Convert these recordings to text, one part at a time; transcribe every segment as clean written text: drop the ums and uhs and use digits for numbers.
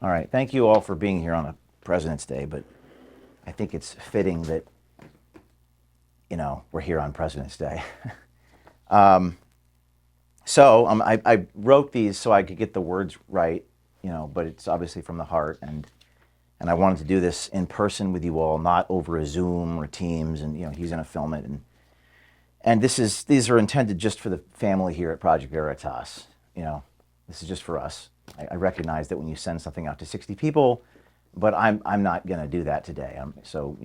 All right, thank you all for being here on a President's Day, but I think it's fitting that, we're here on President's Day. I wrote these so I could get the words right, but it's obviously from the heart, and I wanted to do this in person with you all, not over a Zoom or Teams, and he's going to film it, and these are intended just for the family here at Project Veritas. This is just for us. I recognize that when you send something out to 60 people, but I'm not going to do that today. So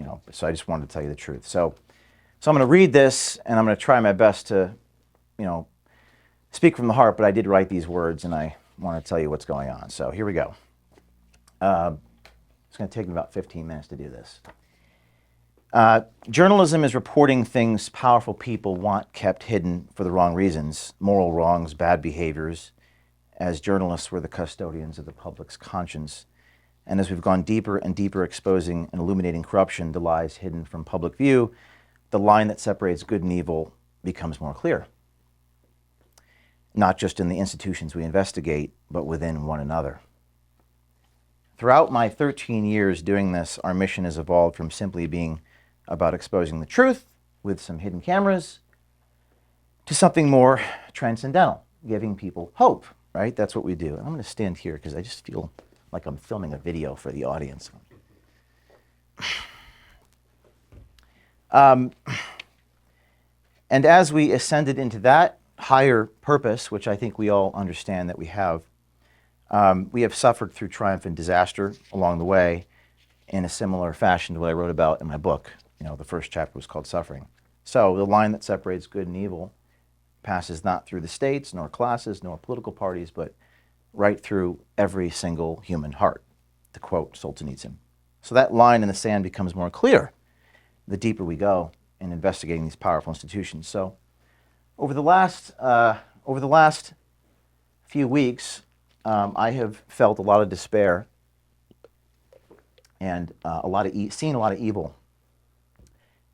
I just wanted to tell you the truth. So I'm going to read this, and I'm going to try my best to, speak from the heart. But I did write these words, and I want to tell you what's going on. So here we go. It's going to take me about 15 minutes to do this. Journalism is reporting things powerful people want kept hidden for the wrong reasons, moral wrongs, bad behaviors, as journalists were the custodians of the public's conscience. And as we've gone deeper and deeper exposing and illuminating corruption, the lies hidden from public view, the line that separates good and evil becomes more clear. Not just in the institutions we investigate, but within one another. Throughout my 13 years doing this, our mission has evolved from simply being about exposing the truth with some hidden cameras to something more transcendental, giving people hope, right? That's what we do. And I'm going to stand here because I just feel like I'm filming a video for the audience. And as we ascended into that higher purpose, which I think we all understand that we have suffered through triumph and disaster along the way in a similar fashion to what I wrote about in my book. The first chapter was called Suffering. So the line that separates good and evil passes not through the states, nor classes, nor political parties, but right through every single human heart, to quote Solzhenitsyn. So that line in the sand becomes more clear the deeper we go in investigating these powerful institutions. So over the last few weeks, I have felt a lot of despair and seen a lot of evil,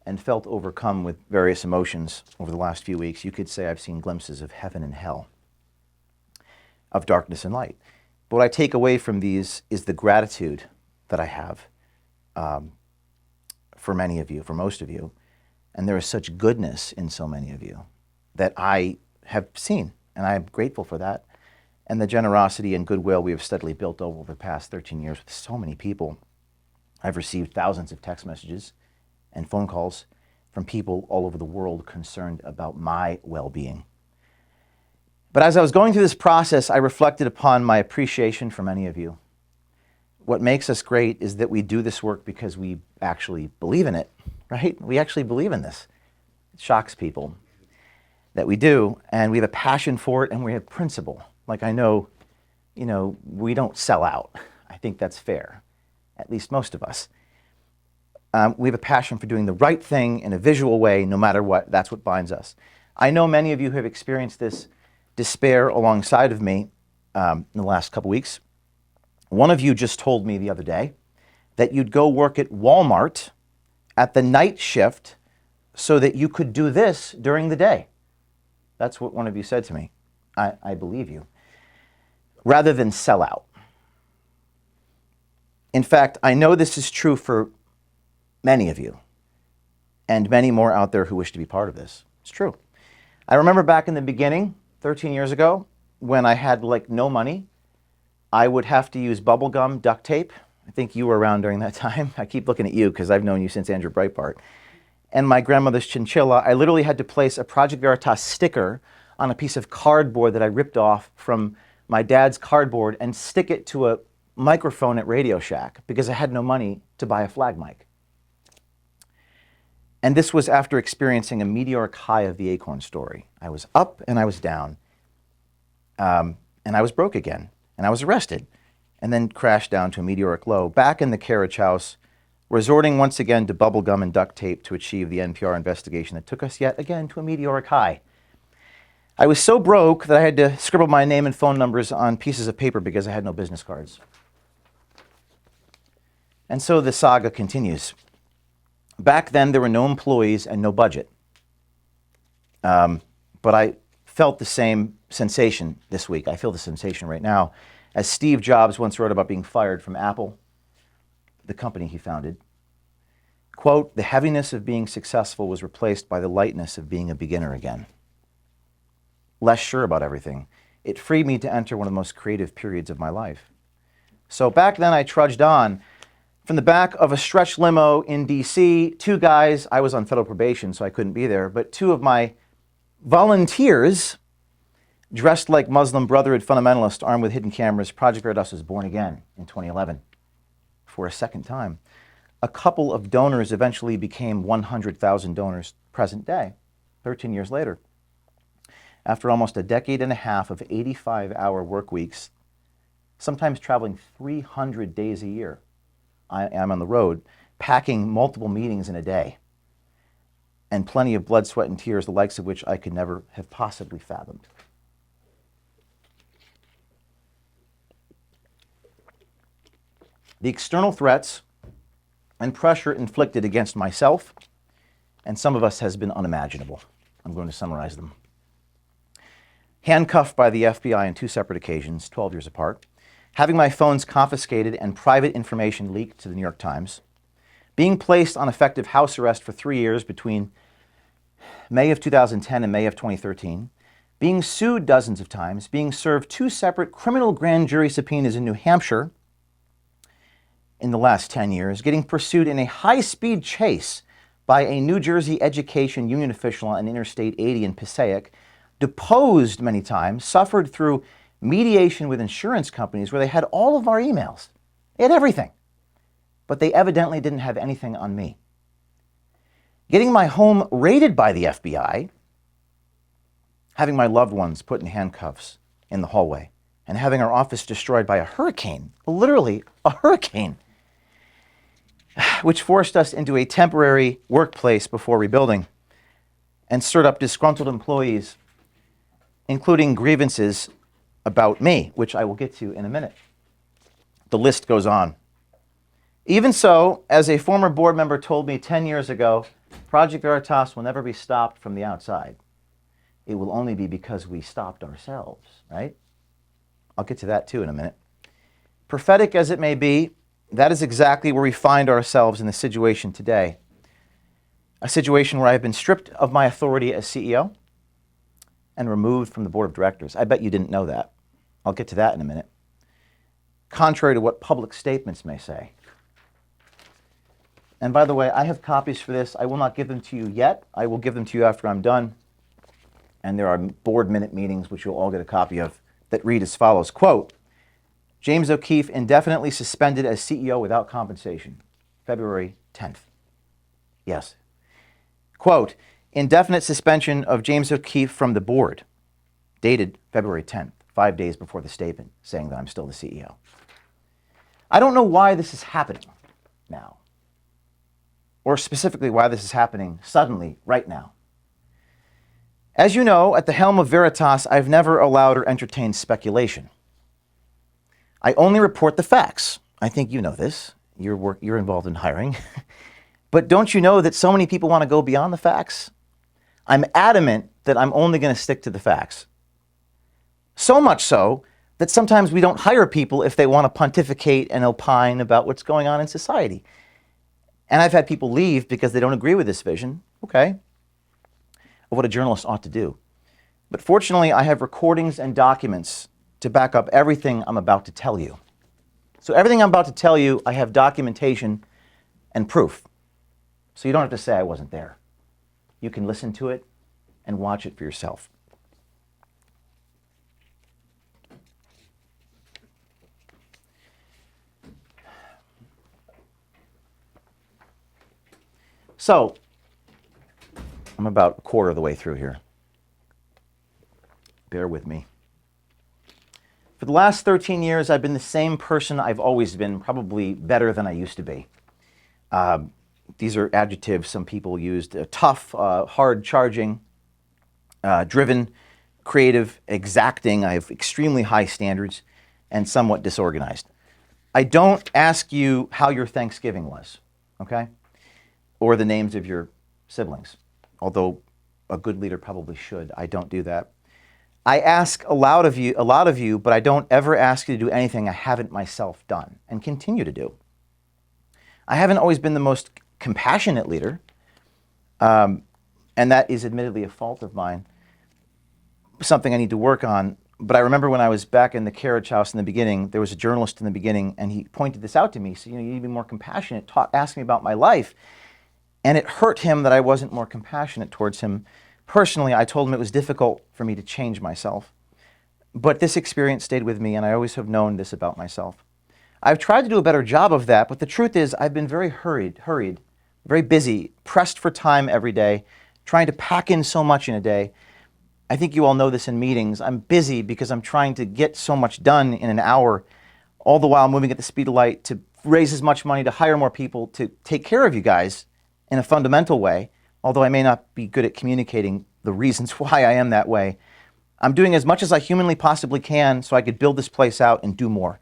and felt overcome with various emotions over the last few weeks. You could say I've seen glimpses of heaven and hell, of darkness and light. But what I take away from these is the gratitude that I have for many of you, for most of you. And there is such goodness in so many of you that I have seen, and I am grateful for that. And the generosity and goodwill we have steadily built over the past 13 years with so many people. I've received thousands of text messages and phone calls from people all over the world concerned about my well-being. But as I was going through this process, I reflected upon my appreciation for many of you. What makes us great is that we do this work because we actually believe in it, right? We actually believe in this. It shocks people that we do, and we have a passion for it, and we have principle. Like I know, we don't sell out. I think that's fair, at least most of us. We have a passion for doing the right thing in a visual way, no matter what. That's what binds us. I know many of you have experienced this despair alongside of me in the last couple weeks. One of you just told me the other day that you'd go work at Walmart at the night shift so that you could do this during the day. That's what one of you said to me. I believe you. Rather than sell out. In fact, I know this is true for many of you, and many more out there who wish to be part of this. It's true. I remember back in the beginning, 13 years ago, when I had no money, I would have to use bubble gum, duct tape. I think you were around during that time. I keep looking at you because I've known you since Andrew Breitbart. And my grandmother's chinchilla, I literally had to place a Project Veritas sticker on a piece of cardboard that I ripped off from my dad's cardboard and stick it to a microphone at Radio Shack because I had no money to buy a flag mic. And this was after experiencing a meteoric high of the acorn story. I was up and I was down. And I was broke again. And I was arrested. And then crashed down to a meteoric low. Back in the carriage house, resorting once again to bubble gum and duct tape to achieve the NPR investigation that took us yet again to a meteoric high. I was so broke that I had to scribble my name and phone numbers on pieces of paper because I had no business cards. And so the saga continues. Back then, there were no employees and no budget. But I felt the same sensation this week. I feel the sensation right now. As Steve Jobs once wrote about being fired from Apple, the company he founded, quote, "The heaviness of being successful was replaced by the lightness of being a beginner again." Less sure about everything. It freed me to enter one of the most creative periods of my life. So back then I trudged on from the back of a stretch limo in DC, two guys, I was on federal probation so I couldn't be there, but two of my volunteers dressed like Muslim Brotherhood fundamentalists armed with hidden cameras. Project Veritas was born again in 2011 for a second time. A couple of donors eventually became 100,000 donors present day, 13 years later. After almost a decade and a half of 85-hour work weeks, sometimes traveling 300 days a year, I am on the road, packing multiple meetings in a day, and plenty of blood, sweat, and tears, the likes of which I could never have possibly fathomed. The external threats and pressure inflicted against myself and some of us has been unimaginable. I'm going to summarize them. Handcuffed by the FBI on two separate occasions, 12 years apart, having my phones confiscated and private information leaked to the New York Times, being placed on effective house arrest for 3 years between May of 2010 and May of 2013, being sued dozens of times, being served two separate criminal grand jury subpoenas in New Hampshire in the last 10 years, getting pursued in a high-speed chase by a New Jersey education union official on Interstate 80 in Passaic, deposed many times, suffered through mediation with insurance companies where they had all of our emails. They had everything. But they evidently didn't have anything on me. Getting my home raided by the FBI, having my loved ones put in handcuffs in the hallway, and having our office destroyed by a hurricane, literally a hurricane, which forced us into a temporary workplace before rebuilding and stirred up disgruntled employees, including grievances about me, which I will get to in a minute. The list goes on. Even so, as a former board member told me 10 years ago, Project Veritas will never be stopped from the outside. It will only be because we stopped ourselves, right? I'll get to that too in a minute. Prophetic as it may be, that is exactly where we find ourselves in the situation today. A situation where I have been stripped of my authority as CEO and removed from the board of directors. I bet you didn't know that. I'll get to that in a minute. Contrary to what public statements may say. And by the way, I have copies for this. I will not give them to you yet. I will give them to you after I'm done. And there are board minute meetings, which you'll all get a copy of, that read as follows. Quote, James O'Keefe indefinitely suspended as CEO without compensation. February 10th. Yes. Quote, indefinite suspension of James O'Keefe from the board. Dated February 10th, 5 days before the statement, saying that I'm still the CEO. I don't know why this is happening now. Or specifically why this is happening suddenly, right now. As you know, at the helm of Veritas, I've never allowed or entertained speculation. I only report the facts. I think you know this. You're involved in hiring. But don't you know that so many people want to go beyond the facts? I'm adamant that I'm only going to stick to the facts. So much so that sometimes we don't hire people if they want to pontificate and opine about what's going on in society. And I've had people leave because they don't agree with this vision, okay, of what a journalist ought to do. But fortunately, I have recordings and documents to back up everything I'm about to tell you. So everything I'm about to tell you, I have documentation and proof. So you don't have to say I wasn't there. You can listen to it and watch it for yourself. So, I'm about a quarter of the way through here. Bear with me. For the last 13 years, I've been the same person I've always been, probably better than I used to be. These are adjectives some people used. Tough, hard-charging, driven, creative, exacting. I have extremely high standards and somewhat disorganized. I don't ask you how your Thanksgiving was, okay? Or the names of your siblings, although a good leader probably should. I don't do that. I ask a lot of you, but I don't ever ask you to do anything I haven't myself done and continue to do. I haven't always been the most compassionate leader, and that is admittedly a fault of mine, something I need to work on. But I remember when I was back in the carriage house in the beginning, there was a journalist in the beginning, and he pointed this out to me. So, you need to be more compassionate, asked me about my life. And it hurt him that I wasn't more compassionate towards him. Personally, I told him it was difficult for me to change myself. But this experience stayed with me, and I always have known this about myself. I've tried to do a better job of that, but the truth is I've been very hurried, very busy, pressed for time every day, trying to pack in so much in a day. I think you all know this in meetings. I'm busy because I'm trying to get so much done in an hour, all the while moving at the speed of light to raise as much money, to hire more people, to take care of you guys in a fundamental way, although I may not be good at communicating the reasons why I am that way. I'm doing as much as I humanly possibly can so I could build this place out and do more.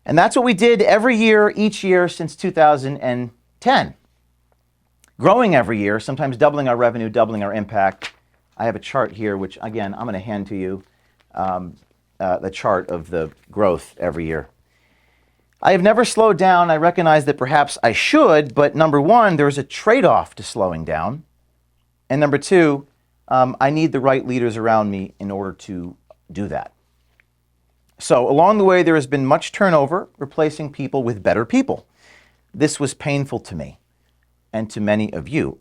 And that's what we did every year, each year since 2010. Growing every year, sometimes doubling our revenue, doubling our impact. I have a chart here, which again, I'm going to hand to you, the chart of the growth every year. I have never slowed down. I recognize that perhaps I should, but number one, there's a trade-off to slowing down. And number two, I need the right leaders around me in order to do that. So along the way, there has been much turnover, replacing people with better people. This was painful to me and to many of you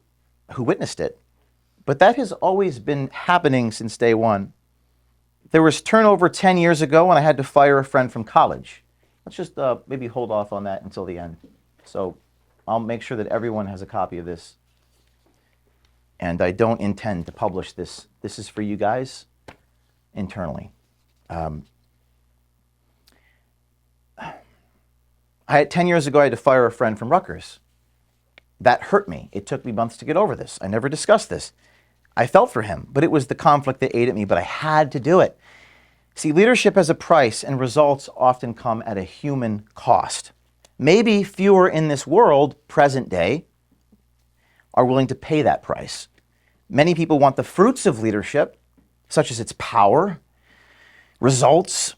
who witnessed it. But that has always been happening since day one. There was turnover 10 years ago when I had to fire a friend from college. Let's just maybe hold off on that until the end. So I'll make sure that everyone has a copy of this. And I don't intend to publish this. This is for you guys internally. I had 10 years ago, I had to fire a friend from Rutgers. That hurt me. It took me months to get over this. I never discussed this. I felt for him, but it was the conflict that ate at me, but I had to do it. See, leadership has a price, and results often come at a human cost. Maybe fewer in this world, present day, are willing to pay that price. Many people want the fruits of leadership, such as its power, results,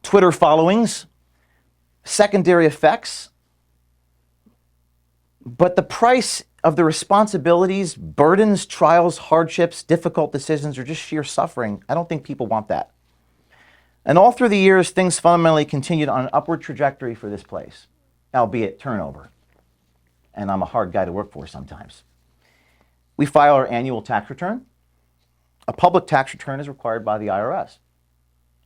Twitter followings, secondary effects. But the price of the responsibilities, burdens, trials, hardships, difficult decisions, or just sheer suffering, I don't think people want that. And all through the years, things fundamentally continued on an upward trajectory for this place, albeit turnover. And I'm a hard guy to work for sometimes. We file our annual tax return. A public tax return is required by the IRS.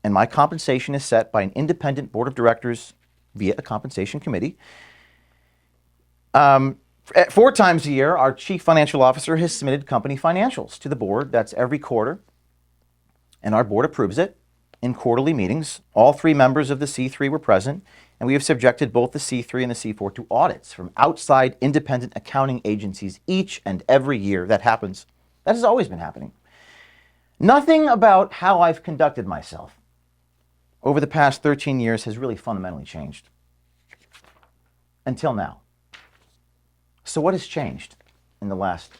And my compensation is set by an independent board of directors via a compensation committee. 4 times a year, our chief financial officer has submitted company financials to the board. That's every quarter. And our board approves it in quarterly meetings. All 3 members of the C3 were present, and we have subjected both the C3 and the C4 to audits from outside independent accounting agencies each and every year. That happens. That has always been happening. Nothing about how I've conducted myself over the past 13 years has really fundamentally changed. Until now. So what has changed in the last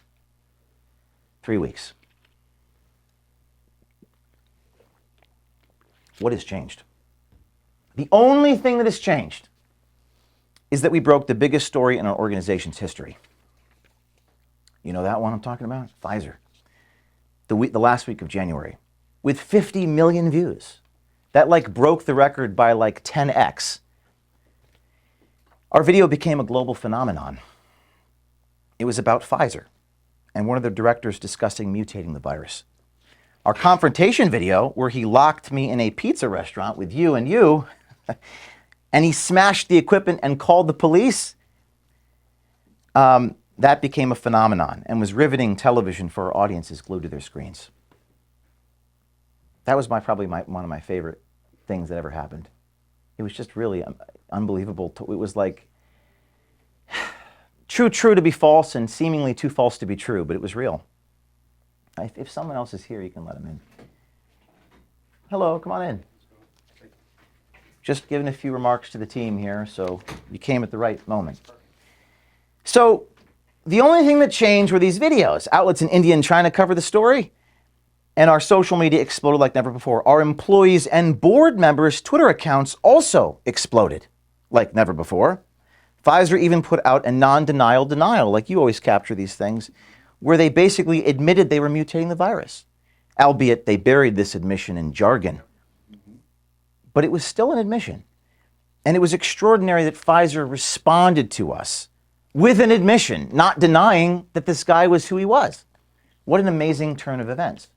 3 weeks? What has changed? The only thing that has changed is that we broke the biggest story in our organization's history. You know that one I'm talking about? Pfizer. The last week of January, with 50 million views. That broke the record by 10x. Our video became a global phenomenon. It was about Pfizer and one of the directors discussing mutating the virus. Our confrontation video, where he locked me in a pizza restaurant with you and you, and he smashed the equipment and called the police, that became a phenomenon and was riveting television for our audiences glued to their screens. That was probably one of my favorite things that ever happened. It was just really unbelievable. It was true to be false and seemingly too false to be true, but it was real. If someone else is here, you can let them in. Hello, come on in. Just giving a few remarks to the team here, so you came at the right moment. So the only thing that changed were these videos. Outlets in India and China cover the story, and our social media exploded like never before. Our employees and board members' Twitter accounts also exploded like never before. Pfizer even put out a non-denial denial, like you always capture these things, where they basically admitted they were mutating the virus, albeit they buried this admission in jargon. But it was still an admission. And it was extraordinary that Pfizer responded to us with an admission, not denying that this guy was who he was. What an amazing turn of events.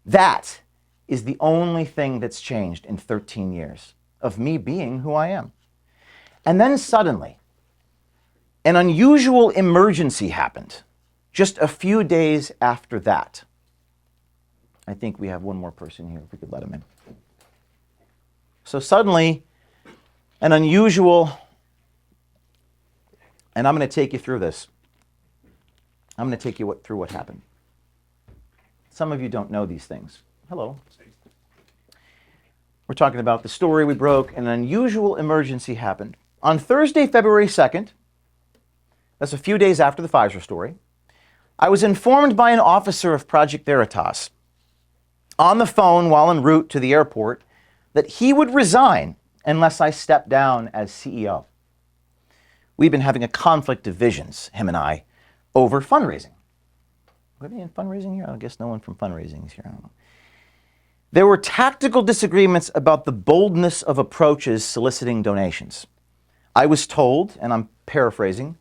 That is the only thing that's changed in 13 years of me being who I am. And then suddenly, an unusual emergency happened just a few days after that. I think we have one more person here, if we could let him in. So suddenly, an unusual, and I'm going to take you through this. I'm going to take you through what happened. Some of you don't know these things. Hello. We're talking about the story we broke, and an unusual emergency happened. On Thursday, February 2nd, that's a few days after the Pfizer story, I was informed by an officer of Project Veritas on the phone while en route to the airport that he would resign unless I stepped down as CEO. We've been having a conflict of visions, him and I, over fundraising. Are they in fundraising here? I guess no one from fundraising is here. I don't know. There were tactical disagreements about the boldness of approaches soliciting donations. I was told, and I'm paraphrasing,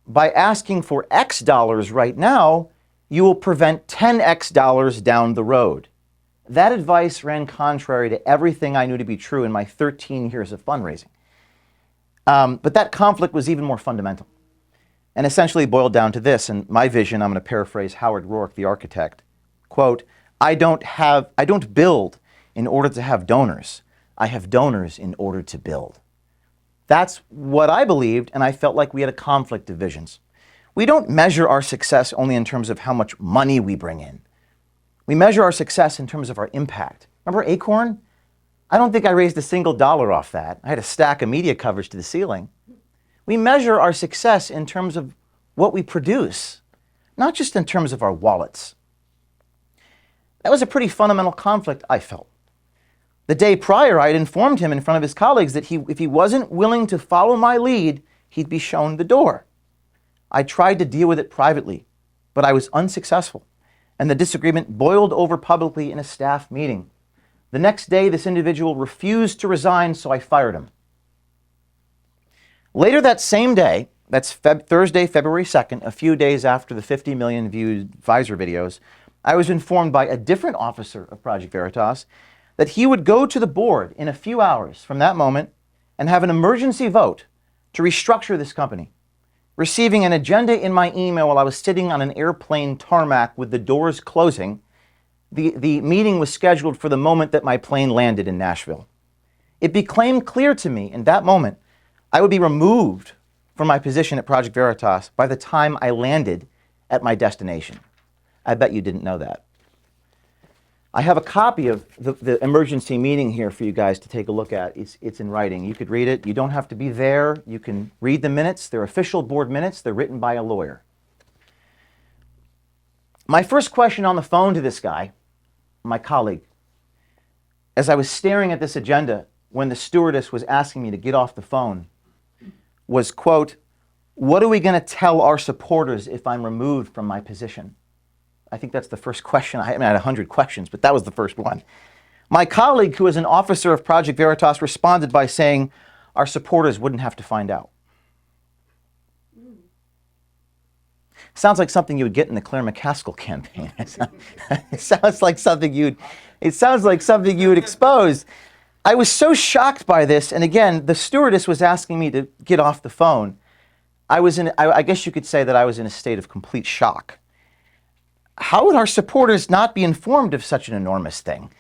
by asking for X dollars right now, you will prevent 10X dollars down the road. That advice ran contrary to everything I knew to be true in my 13 years of fundraising. But that conflict was even more fundamental and essentially boiled down to this. And my vision, I'm going to paraphrase Howard Rourke, the architect, quote, I don't build in order to have donors. I have donors in order to build. That's what I believed, and I felt like we had a conflict of visions. We don't measure our success only in terms of how much money we bring in. We measure our success in terms of our impact. Remember Acorn? I don't think I raised a single dollar off that. I had a stack of media coverage to the ceiling. We measure our success in terms of what we produce, not just in terms of our wallets. That was a pretty fundamental conflict, I felt. The day prior, I had informed him in front of his colleagues that if he wasn't willing to follow my lead, he'd be shown the door. I tried to deal with it privately, but I was unsuccessful, and the disagreement boiled over publicly in a staff meeting. The next day, this individual refused to resign, so I fired him. Later that same day, that's Thursday, February 2nd, a few days after the 50 million viewed Pfizer videos, I was informed by a different officer of Project Veritas that he would go to the board in a few hours from that moment and have an emergency vote to restructure this company. Receiving an agenda in my email while I was sitting on an airplane tarmac with the doors closing, the meeting was scheduled for the moment that my plane landed in Nashville. It became clear to me in that moment I would be removed from my position at Project Veritas by the time I landed at my destination. I bet you didn't know that. I have a copy of the emergency meeting here for you guys to take a look at. It's in writing. You could read it. You don't have to be there. You can read the minutes. They're official board minutes. They're written by a lawyer. My first question on the phone to this guy, my colleague, as I was staring at this agenda when the stewardess was asking me to get off the phone, was, quote, what are we going to tell our supporters if I'm removed from my position? I think that's the first question. I had 100 questions, but that was the first one. My colleague, who is an officer of Project Veritas, responded by saying, our supporters wouldn't have to find out. Sounds like something you would get in the Claire McCaskill campaign. It sounds like something you'd expose. I was so shocked by this, and again, the stewardess was asking me to get off the phone. I guess you could say that I was in a state of complete shock. How would our supporters not be informed of such an enormous thing?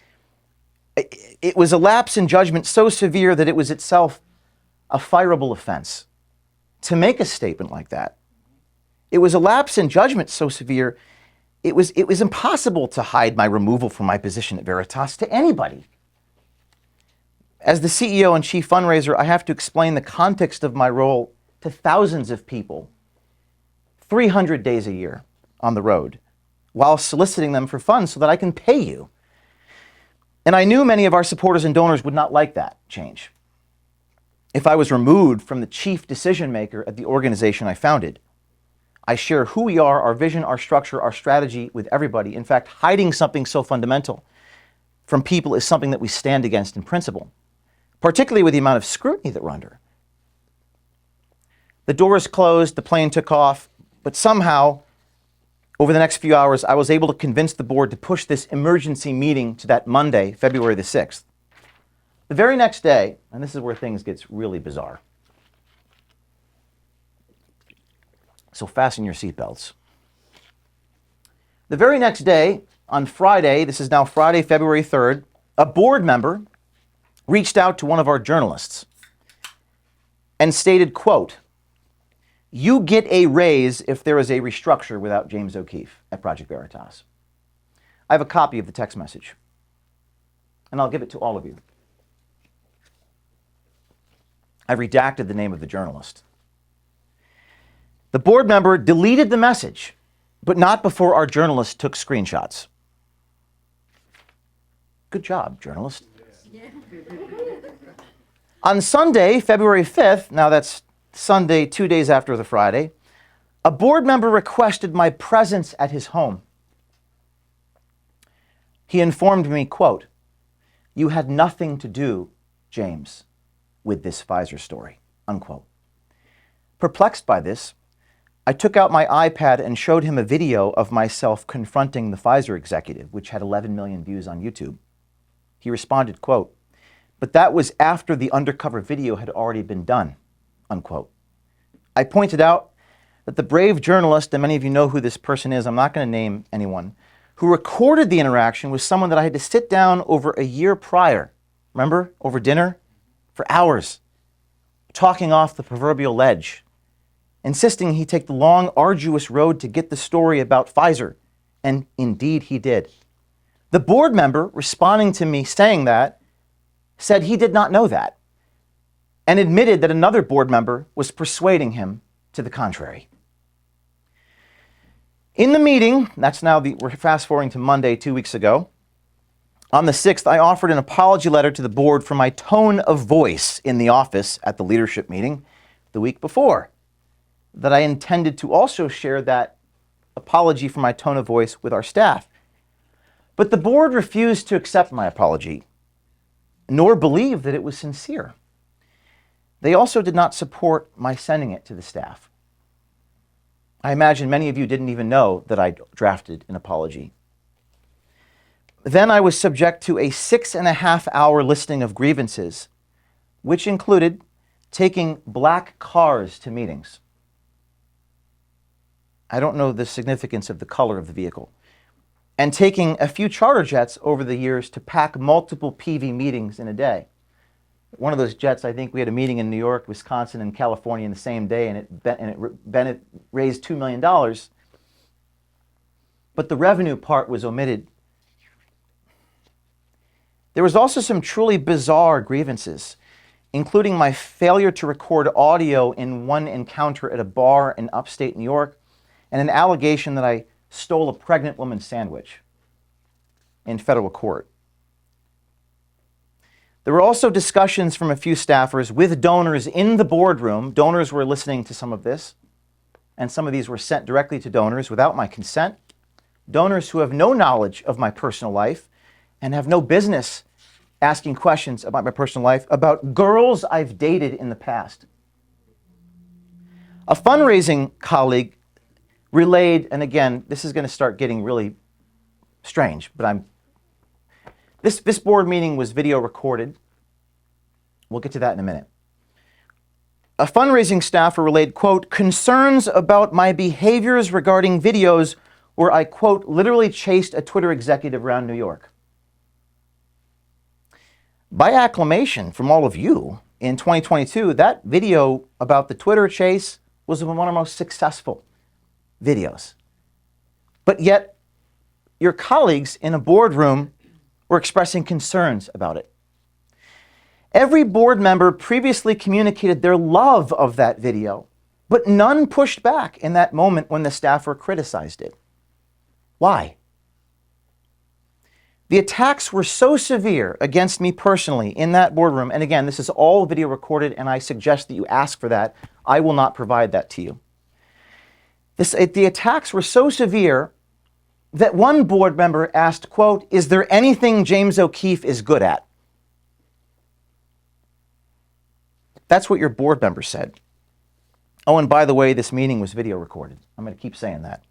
It was a lapse in judgment so severe that it was itself a fireable offense to make a statement like that. It was a lapse in judgment so severe, it was impossible to hide my removal from my position at Veritas to anybody. As the CEO and chief fundraiser, I have to explain the context of my role to thousands of people, 300 days a year on the road, while soliciting them for funds so that I can pay you. And I knew many of our supporters and donors would not like that change if I was removed from the chief decision maker at the organization I founded. I share who we are, our vision, our structure, our strategy with everybody. In fact, hiding something so fundamental from people is something that we stand against in principle, particularly with the amount of scrutiny that we're under. The doors closed, the plane took off, but somehow, over the next few hours, I was able to convince the board to push this emergency meeting to that Monday, February the 6th. The very next day, and this is where things gets really bizarre. So fasten your seatbelts. The very next day, on Friday, this is now Friday, February 3rd, a board member reached out to one of our journalists and stated, quote, "You get a raise if there is a restructure without James O'Keefe at Project Veritas." I have a copy of the text message, and I'll give it to all of you. I've redacted the name of the journalist. The board member deleted the message, but not before our journalist took screenshots. Good job, journalist. On Sunday, February 5th, now that's Sunday, 2 days after the Friday, a board member requested my presence at his home. He informed me, quote, "You had nothing to do, James, with this Pfizer story," unquote. Perplexed by this, I took out my iPad and showed him a video of myself confronting the Pfizer executive, which had 11 million views on YouTube. He responded, quote, "But that was after the undercover video had already been done," unquote. I pointed out that the brave journalist, and many of you know who this person is, I'm not going to name anyone, who recorded the interaction was someone that I had to sit down over a year prior, remember, over dinner, for hours, talking off the proverbial ledge, insisting he take the long, arduous road to get the story about Pfizer, and indeed he did. The board member, responding to me saying that, said he did not know that, and admitted that another board member was persuading him to the contrary. In the meeting, we're fast forwarding to Monday, 2 weeks ago, on the 6th, I offered an apology letter to the board for my tone of voice in the office at the leadership meeting the week before, that I intended to also share that apology for my tone of voice with our staff. But the board refused to accept my apology, nor believe that it was sincere. They also did not support my sending it to the staff. I imagine many of you didn't even know that I drafted an apology. Then I was subject to a 6.5-hour listing of grievances, which included taking black cars to meetings. I don't know the significance of the color of the vehicle. And taking a few charter jets over the years to pack multiple PV meetings in a day. One of those jets, I think we had a meeting in New York, Wisconsin, and California in the same day, and it raised $2 million. But the revenue part was omitted. There was also some truly bizarre grievances, including my failure to record audio in one encounter at a bar in upstate New York, and an allegation that I stole a pregnant woman's sandwich in federal court. There were also discussions from a few staffers with donors in the boardroom. Donors were listening to some of this, and some of these were sent directly to donors without my consent. Donors who have no knowledge of my personal life and have no business asking questions about my personal life, about girls I've dated in the past. A fundraising colleague relayed, and again, this is going to start getting really strange, but this board meeting was video recorded. We'll get to that in a minute. A fundraising staffer relayed, quote, "concerns about my behaviors regarding videos where I, quote, literally chased a Twitter executive around New York." By acclamation from all of you, in 2022, that video about the Twitter chase was one of the most successful videos. But yet, your colleagues in a boardroom were expressing concerns about it. Every board member previously communicated their love of that video, but none pushed back in that moment when the staffer criticized it. Why? The attacks were so severe against me personally in that boardroom, and again, this is all video recorded, and I suggest that you ask for that. I will not provide that to you. The attacks were so severe that one board member asked, quote, "Is there anything James O'Keefe is good at?" That's what your board member said. Oh, and by the way, this meeting was video recorded. I'm going to keep saying that.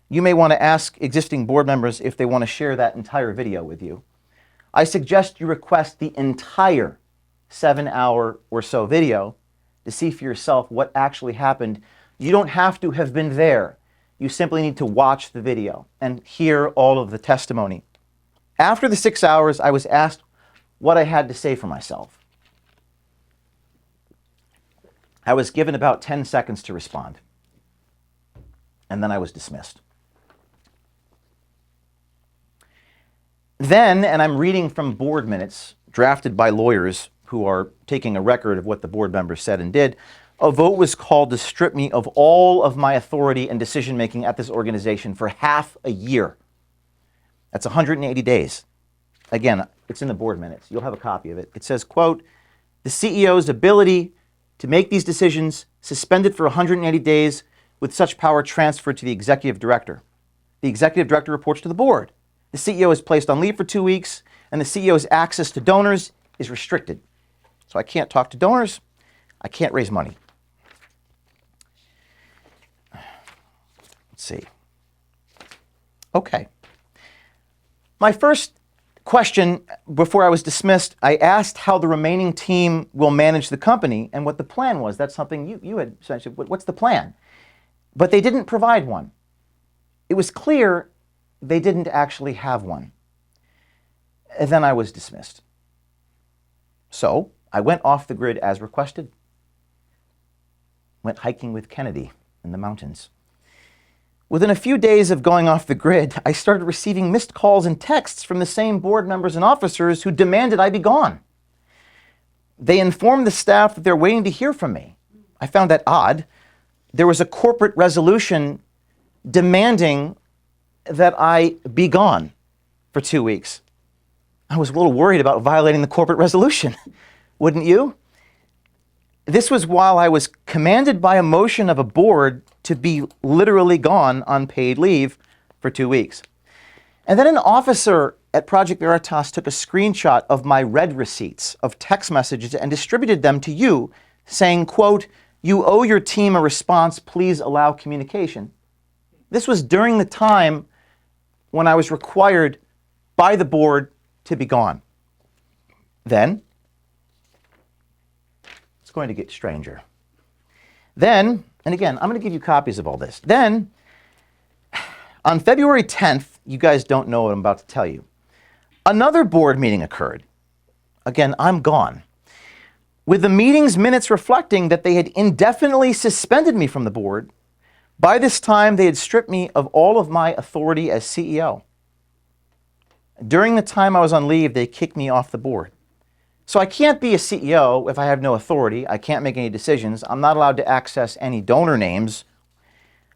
You may want to ask existing board members if they want to share that entire video with you. I suggest you request the entire 7-hour or so video to see for yourself what actually happened. You don't have to have been there. You simply need to watch the video and hear all of the testimony. After the 6 hours, I was asked what I had to say for myself. I was given about 10 seconds to respond, and then I was dismissed. Then, and I'm reading from board minutes drafted by lawyers who are taking a record of what the board members said and did, a vote was called to strip me of all of my authority and decision-making at this organization for half a year. That's 180 days. Again, it's in the board minutes. You'll have a copy of it. It says, quote, "The CEO's ability to make these decisions suspended for 180 days with such power transferred to the executive director. The executive director reports to the board. The CEO is placed on leave for 2 weeks, and the CEO's access to donors is restricted. So I can't talk to donors. I can't raise money." Let's see. Okay. My first question before I was dismissed, I asked how the remaining team will manage the company and what the plan was. That's something you had mentioned. What's the plan? But they didn't provide one. It was clear they didn't actually have one. And then I was dismissed. So I went off the grid as requested. Went hiking with Kennedy in the mountains. Within a few days of going off the grid, I started receiving missed calls and texts from the same board members and officers who demanded I be gone. They informed the staff that they're waiting to hear from me. I found that odd. There was a corporate resolution demanding that I be gone for 2 weeks. I was a little worried about violating the corporate resolution. Wouldn't you? This was while I was commanded by a motion of a board to be literally gone on paid leave for 2 weeks. And then an officer at Project Veritas took a screenshot of my read receipts of text messages and distributed them to you, saying, quote, "You owe your team a response. Please allow communication." This was during the time when I was required by the board to be gone. Then, it's going to get stranger. Then, and again, I'm going to give you copies of all this. Then, on February 10th, you guys don't know what I'm about to tell you, another board meeting occurred. Again, I'm gone. With the meeting's minutes reflecting that they had indefinitely suspended me from the board. By this time, they had stripped me of all of my authority as CEO. During the time I was on leave, they kicked me off the board. So I can't be a CEO if I have no authority. I can't make any decisions. I'm not allowed to access any donor names.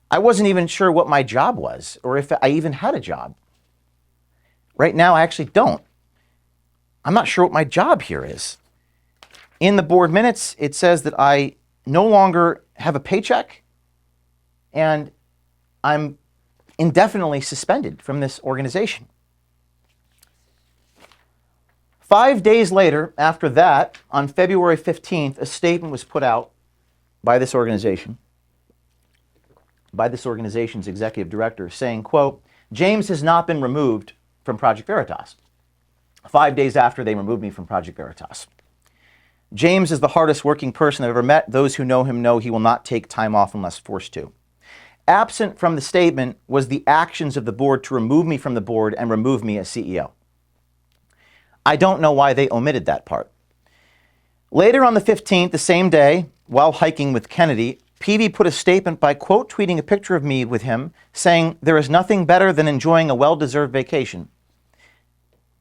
I wasn't even sure what my job was or if I even had a job. Right now, I actually don't. I'm not sure what my job here is. In the board minutes, it says that I no longer have a paycheck and I'm indefinitely suspended from this organization. 5 days later, after that, on February 15th, a statement was put out by this organization, by this organization's executive director, saying, quote, "James has not been removed from Project Veritas." 5 days after they removed me from Project Veritas. "James is the hardest working person I've ever met. Those who know him know he will not take time off unless forced to." Absent from the statement was the actions of the board to remove me from the board and remove me as CEO. I don't know why they omitted that part. Later on the 15th, the same day, while hiking with Kennedy, PV put a statement by quote tweeting a picture of me with him saying, "There is nothing better than enjoying a well-deserved vacation."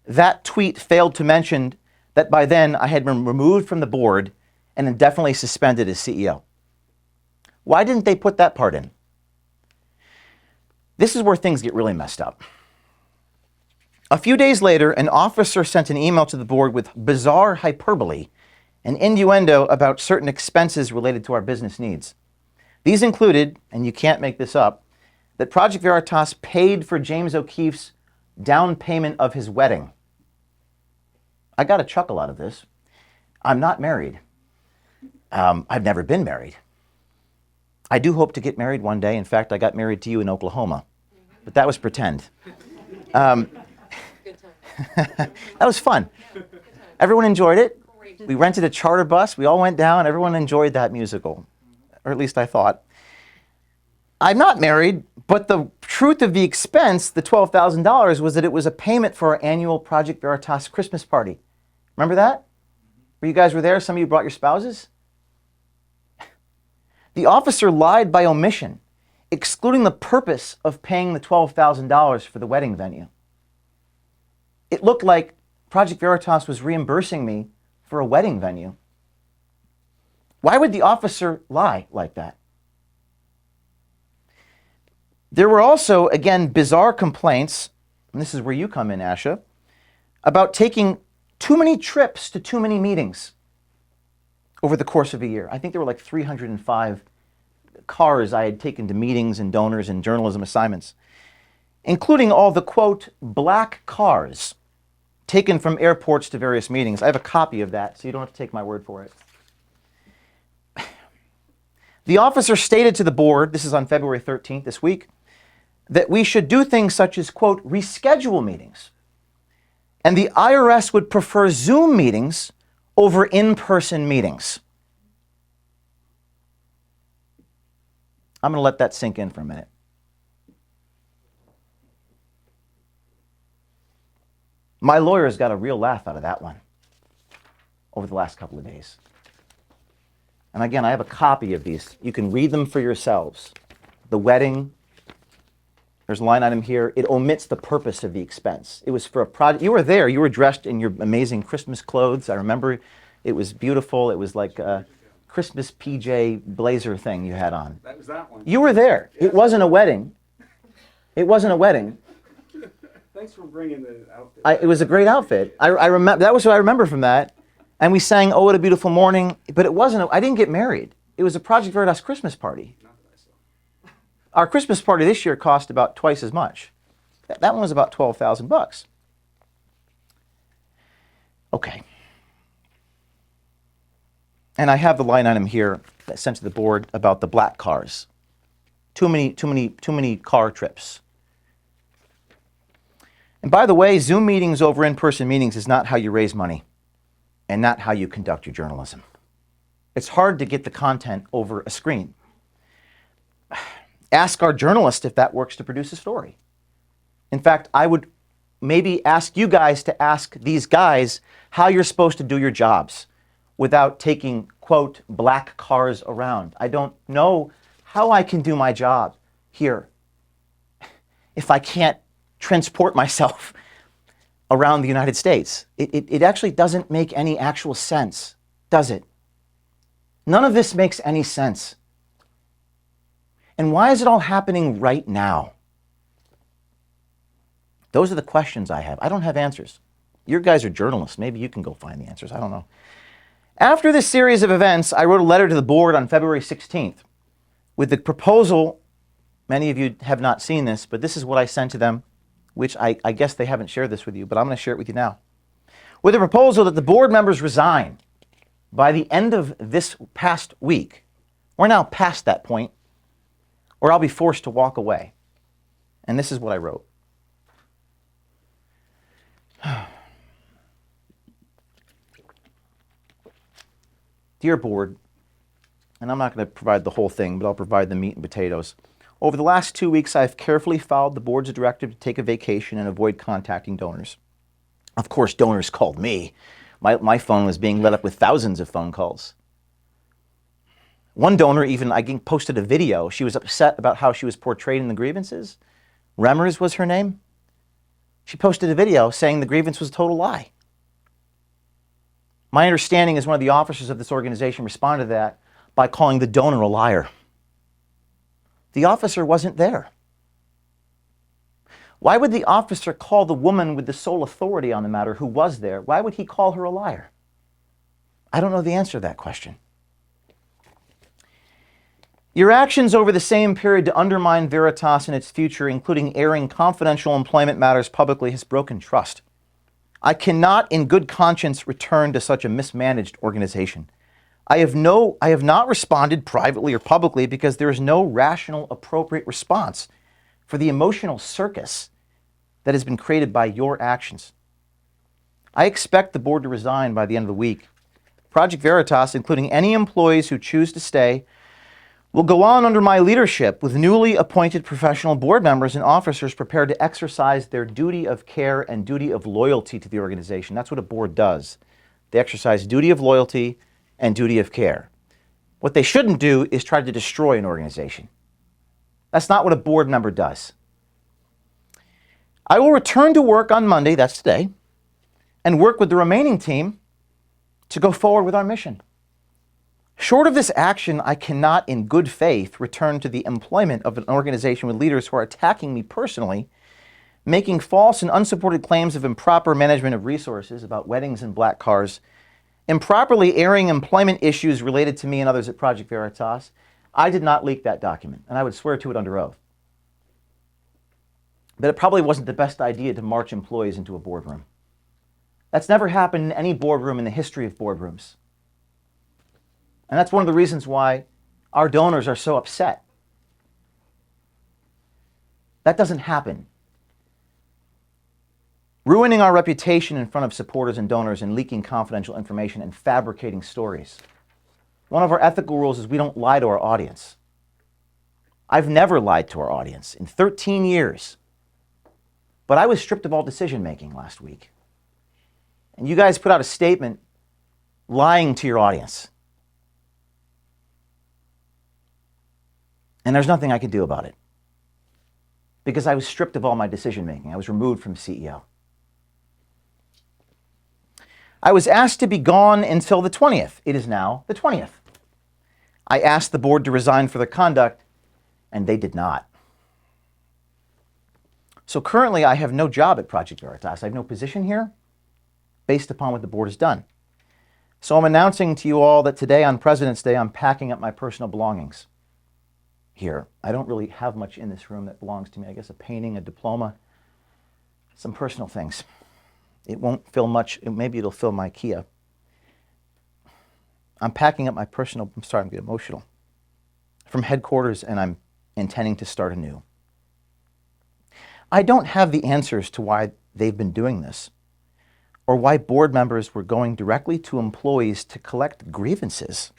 That tweet failed to mention that by then I had been removed from the board and indefinitely suspended as CEO. Why didn't they put that part in? This is where things get really messed up. A few days later, an officer sent an email to the board with bizarre hyperbole and innuendo about certain expenses related to our business needs. These included, and you can't make this up, that Project Veritas paid for James O'Keefe's down payment of his wedding. I got a chuckle out of this. I'm not married. I've never been married. I do hope to get married one day. In fact, I got married to you in Oklahoma, but that was pretend. That was fun. Everyone enjoyed it. We rented a charter bus. We all went down. Everyone enjoyed that musical, or at least I thought. I'm not married, but the truth of the expense, the $12,000, was that it was a payment for our annual Project Veritas Christmas party. Remember that? You guys were there? Some of you brought your spouses? The officer lied by omission, excluding the purpose of paying the $12,000 for the wedding venue. It looked like Project Veritas was reimbursing me for a wedding venue. Why would the officer lie like that? There were also, again, bizarre complaints, and this is where you come in, Asha, about taking too many trips to too many meetings over the course of a year. I think there were like 305 cars I had taken to meetings and donors and journalism assignments, including all the, quote, black cars taken from airports to various meetings. I have a copy of that, so you don't have to take my word for it. The officer stated to the board, this is on February 13th this week, that we should do things such as, quote, reschedule meetings. And the IRS would prefer Zoom meetings over in-person meetings. I'm going to let that sink in for a minute. My lawyers got a real laugh out of that one over the last couple of days. And again, I have a copy of these. You can read them for yourselves. The wedding, there's a line item here. It omits the purpose of the expense. It was for a project. You were there. You were dressed in your amazing Christmas clothes. I remember it was beautiful. It was like a Christmas PJ blazer thing you had on. That was that one. You were there. Yeah. It wasn't a wedding. It wasn't a wedding. Thanks for bringing the outfit. It was a great outfit. I remember. That was what I remember from that. And we sang "Oh, What a Beautiful Morning," but it wasn't. I didn't get married. It was a Project Veritas Christmas party. Not that I saw. Our Christmas party this year cost about twice as much. That one was about $12,000. Okay. And I have the line item here that sent to the board about the black cars. Too many car trips. And by the way, Zoom meetings over in-person meetings is not how you raise money and not how you conduct your journalism. It's hard to get the content over a screen. Ask our journalist if that works to produce a story. In fact, I would maybe ask you guys to ask these guys how you're supposed to do your jobs without taking, quote, black cars around. I don't know how I can do my job here if I can't transport myself around the United States. It actually doesn't make any actual sense, does it? None of this makes any sense. And why is it all happening right now? Those are the questions I have. I don't have answers. You guys are journalists. Maybe you can go find the answers. I don't know. After this series of events, I wrote a letter to the board on February 16th with the proposal. Many of you have not seen this, but this is what I sent to them, which I guess they haven't shared this with you, but I'm going to share it with you now. With a proposal that the board members resign by the end of this past week. We're now past that point, or I'll be forced to walk away. And this is what I wrote. Dear board, and I'm not going to provide the whole thing, but I'll provide the meat and potatoes. Over the last 2 weeks, I've carefully followed the board's directive to take a vacation and avoid contacting donors. Of course, donors called me. My phone was being lit up with thousands of phone calls. One donor even, I think, posted a video. She was upset about how she was portrayed in the grievances. Remmers was her name. She posted a video saying the grievance was a total lie. My understanding is one of the officers of this organization responded to that by calling the donor a liar. The officer wasn't there. Why would the officer call the woman with the sole authority on the matter who was there? Why would he call her a liar? I don't know the answer to that question. Your actions over the same period to undermine Veritas and its future, including airing confidential employment matters publicly, has broken trust. I cannot in good conscience return to such a mismanaged organization. I have not responded privately or publicly because there is no rational, appropriate response for the emotional circus that has been created by your actions. I expect the board to resign by the end of the week. Project Veritas, including any employees who choose to stay, will go on under my leadership with newly appointed professional board members and officers prepared to exercise their duty of care and duty of loyalty to the organization. That's what a board does. They exercise duty of loyalty and duty of care. What they shouldn't do is try to destroy an organization. That's not what a board member does. I will return to work on Monday, that's today, and work with the remaining team to go forward with our mission. Short of this action, I cannot in good faith return to the employment of an organization with leaders who are attacking me personally, making false and unsupported claims of improper management of resources about weddings and black cars, improperly airing employment issues related to me and others at Project Veritas. I did not leak that document, and I would swear to it under oath. But it probably wasn't the best idea to march employees into a boardroom. That's never happened in any boardroom in the history of boardrooms. And that's one of the reasons why our donors are so upset. That doesn't happen. Ruining our reputation in front of supporters and donors and leaking confidential information and fabricating stories. One of our ethical rules is we don't lie to our audience. I've never lied to our audience in 13 years. But I was stripped of all decision making last week. And you guys put out a statement lying to your audience. And there's nothing I could do about it because I was stripped of all my decision making. I was removed from CEO. I was asked to be gone until the 20th. It is now the 20th. I asked the board to resign for their conduct, and they did not. So currently, I have no job at Project Veritas. I have no position here based upon what the board has done. So I'm announcing to you all that today on President's Day, I'm packing up my personal belongings here. I don't really have much in this room that belongs to me. I guess a painting, a diploma, some personal things. It won't fill much. Maybe it'll fill my Kia. I'm packing up my personal, I'm sorry, I'm getting emotional, from headquarters, and I'm intending to start anew. I don't have the answers to why they've been doing this, or why board members were going directly to employees to collect grievances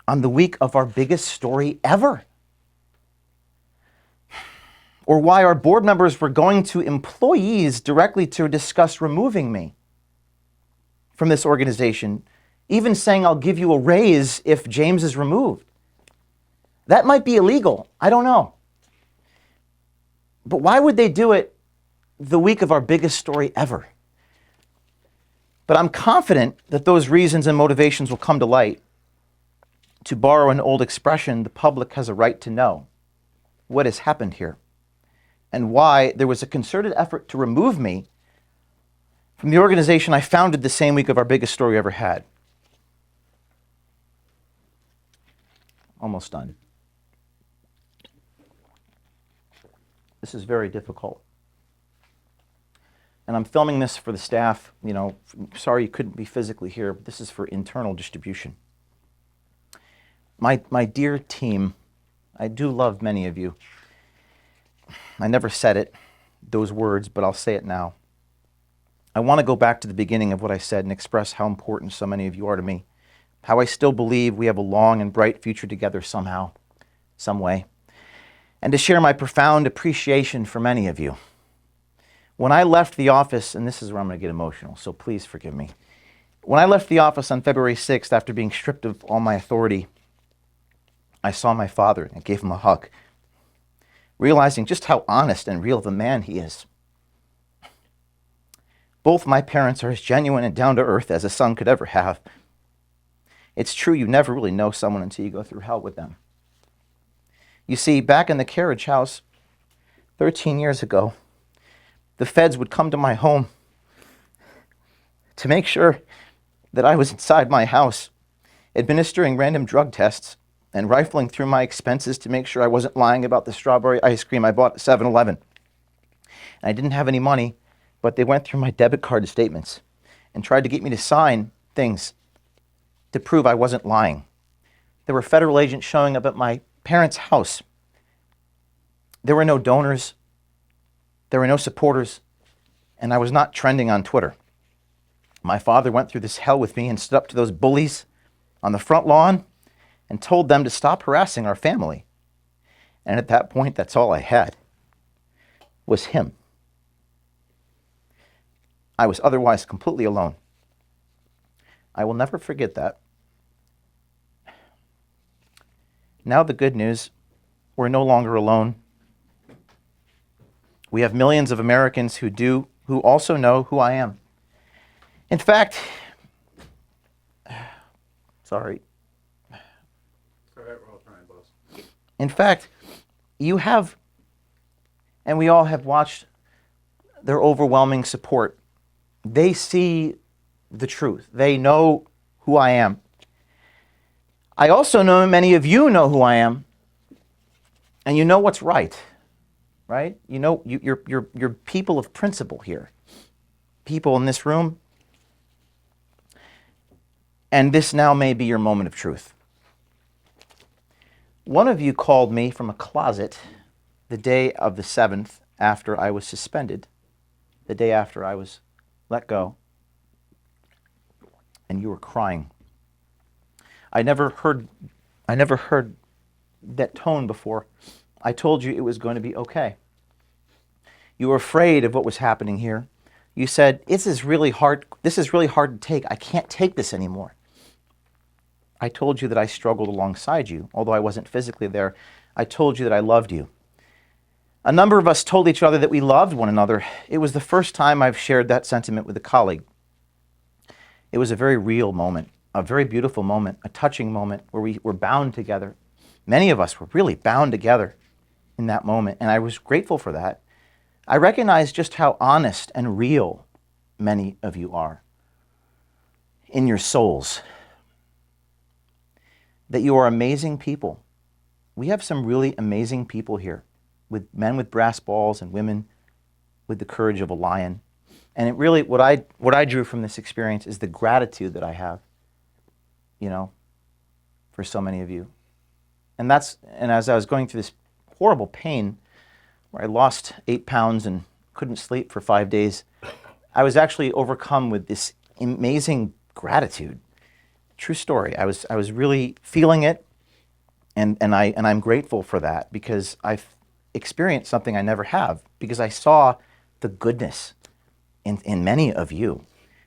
on the week of our biggest story ever. Or why our board members were going to employees directly to discuss removing me from this organization, even saying I'll give you a raise if James is removed. That might be illegal. I don't know. But why would they do it the week of our biggest story ever? But I'm confident that those reasons and motivations will come to light. To borrow an old expression, the public has a right to know what has happened here and why there was a concerted effort to remove me from the organization I founded the same week of our biggest story ever had. Almost done. This is very difficult. And I'm filming this for the staff. You know, sorry you couldn't be physically here, but this is for internal distribution. My dear team, I do love many of you. I never said it, those words, but I'll say it now. I want to go back to the beginning of what I said and express how important so many of you are to me. How I still believe we have a long and bright future together somehow, some way. And to share my profound appreciation for many of you. When I left the office, and this is where I'm going to get emotional, so please forgive me. When I left the office on February 6th after being stripped of all my authority, I saw my father and gave him a hug, realizing just how honest and real of a man he is. Both my parents are as genuine and down to earth as a son could ever have. It's true you never really know someone until you go through hell with them. You see, back in the carriage house 13 years ago, the feds would come to my home to make sure that I was inside my house, administering random drug tests and rifling through my expenses to make sure I wasn't lying about the strawberry ice cream I bought at 7-Eleven. And I didn't have any money, but they went through my debit card statements and tried to get me to sign things to prove I wasn't lying. There were federal agents showing up at my parents' house. There were no donors. There were no supporters. And I was not trending on Twitter. My father went through this hell with me and stood up to those bullies on the front lawn and told them to stop harassing our family. And at that point, that's all I had, was him. I was otherwise completely alone. I will never forget that. Now the good news, we're no longer alone. We have millions of Americans who also know who I am. In fact, sorry. It's all right, we're all trying, boss. In fact, you have, and we all have watched their overwhelming support. They see the truth. They know who I am. I also know many of you know who I am, and you know what's right, right? You know, you're people of principle here, people in this room, and this now may be your moment of truth. One of you called me from a closet the day of the 7th after I was suspended, the day after I was let go, and you were crying. I never heard that tone before. I told you it was going to be okay. You were afraid of what was happening here. You said, this is really hard to take. I can't take this anymore. I told you that I struggled alongside you, although I wasn't physically there. I told you that I loved you. A number of us told each other that we loved one another. It was the first time I've shared that sentiment with a colleague. It was a very real moment, a very beautiful moment, a touching moment where we were bound together. Many of us were really bound together in that moment, and I was grateful for that. I recognize just how honest and real many of you are in your souls, that you are amazing people. We have some really amazing people here, with men with brass balls and women with the courage of a lion. And it really, what I drew from this experience is the gratitude that I have, for so many of you. And as I was going through this horrible pain, where I lost 8 pounds and couldn't sleep for 5 days, I was actually overcome with this amazing gratitude. True story. I was really feeling it, and I'm grateful for that, because I've experienced something I never have, because I saw the goodness in many of you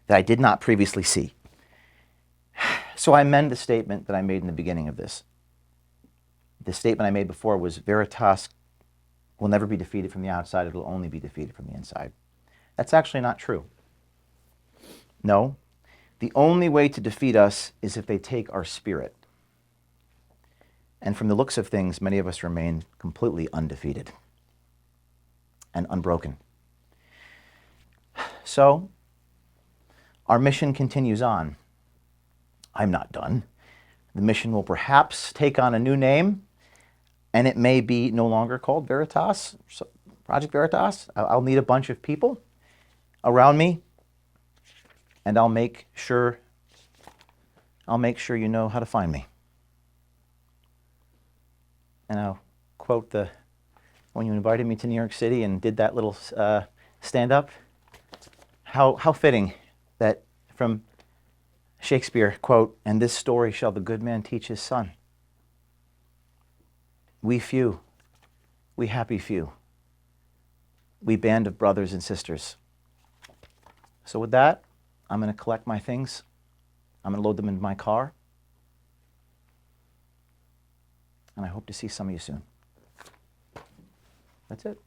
that I did not previously see. So I amend the statement that I made in the beginning of this. The statement I made before was, Veritas will never be defeated from the outside, it will only be defeated from the inside. That's actually not true. No, the only way to defeat us is if they take our spirit. And from the looks of things, many of us remain completely undefeated and unbroken. So, our mission continues on. I'm not done. The mission will perhaps take on a new name, and it may be no longer called Veritas, Project Veritas. I'll need a bunch of people around me, and I'll make sure you know how to find me. And I'll quote when you invited me to New York City and did that little stand-up, how fitting that from Shakespeare, quote, "And this story shall the good man teach his son." We few, we happy few, we band of brothers and sisters. So with that, I'm going to collect my things. I'm going to load them into my car. And I hope to see some of you soon. That's it.